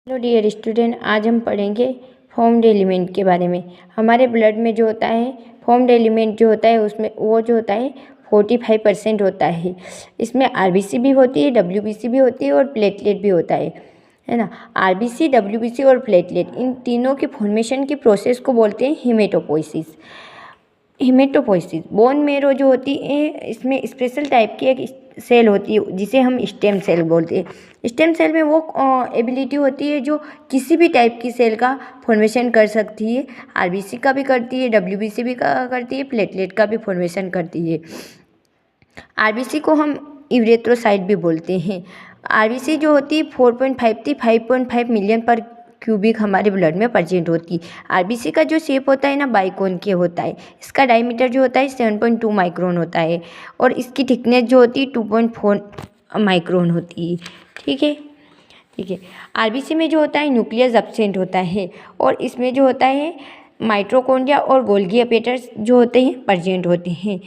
Hello dear student, आज हम पढ़ेंगे फॉर्म्ड एलिमेंट के बारे में। हमारे ब्लड में जो होता है फॉर्म्ड एलिमेंट जो होता है उसमें वो जो होता है 45% होता है। इसमें आरबीसी भी होती है, डब्ल्यूबीसी भी होती है और प्लेटलेट भी होता है ना। आरबीसी, डब्ल्यूबीसी और प्लेटलेट, इन तीनों की फॉर्मेशन की प्रोसेस को बोलते हैं हेमेटोपोइसिस। हेमेटोपोइसिस बोन मेरो जो होती है इसमें स्पेशल टाइप की एक सेल होती है जिसे हम स्टेम सेल बोलते हैं। स्टेम सेल में वो एबिलिटी होती है जो किसी भी टाइप की सेल का फॉर्मेशन कर सकती है। आरबीसी का भी करती है, डब्ल्यूबीसी भी करती है, प्लेटलेट का भी फॉर्मेशन करती है। आरबीसी को हम यूरेथ्रोसाइट भी बोलते हैं। आरबीसी जो होती है 4.5 से 5.5 मिलियन पर क्यूबिक हमारे ब्लड में प्रेजेंट होती है। आरबीसी का जो शेप होता है ना बाइकोन के होता है। इसका डायमीटर जो होता है 7.2 माइक्रोन होता है और इसकी थिकनेस जो होती है 2.4 माइक्रोन होती है। ठीक है। आरबीसी में जो होता है न्यूक्लियस एब्सेंट होता है और इसमें जो होता है माइटोकॉन्ड्रिया और गोल्गी अपैरेटस जो होते हैं प्रेजेंट होते हैं।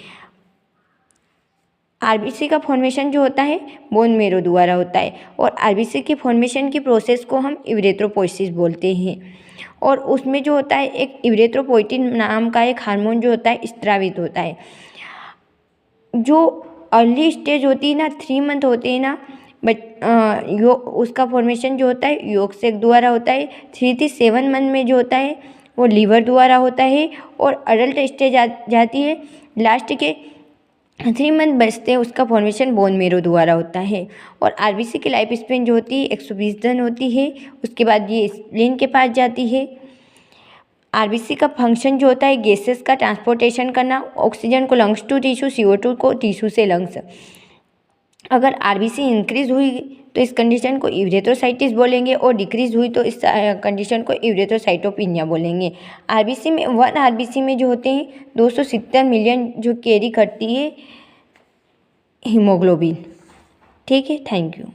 आरबीसी का फॉर्मेशन जो होता है बोन मेरो द्वारा होता है और आरबीसी की फॉर्मेशन की प्रोसेस को हम यूरेथ्रोपोइसिस बोलते हैं। और उसमें जो होता है एक यूरेथ्रोपोइटिन नाम का एक हार्मोन जो होता है स्त्रावित होता है। जो अर्ली स्टेज होती है ना 3 मंथ होते हैं ना बट उसका फॉर्मेशन जो होता है योग सेक द्वारा होता है। 3 से 7 मंथ में जो होता है वो लीवर द्वारा होता है और अडल्ट स्टेज जाती है। लास्ट के 3 मंथ बचते हैं उसका फॉर्मेशन बोन मेरो द्वारा होता है। और आरबीसी की लाइफ स्पेन जो होती है 120 दिन होती है। उसके बाद ये स्प्लीन के पास जाती है। आरबीसी का फंक्शन जो होता है गैसेस का ट्रांसपोर्टेशन करना, ऑक्सीजन को लंग्स टू टिश्यू, CO2 को टिश्यू से लंग्स। अगर आरबीसी इंक्रीज हुई तो इस कंडीशन को यूरेथ्रोसाइटिस बोलेंगे और डिक्रीज हुई तो इस कंडीशन को यूरेथ्रोसाइटोपिनिया बोलेंगे। आरबीसी में 1 आरबीसी में जो होते हैं 270 मिलियन जो कैरी करती है हीमोग्लोबिन। ठीक है, थैंक यू।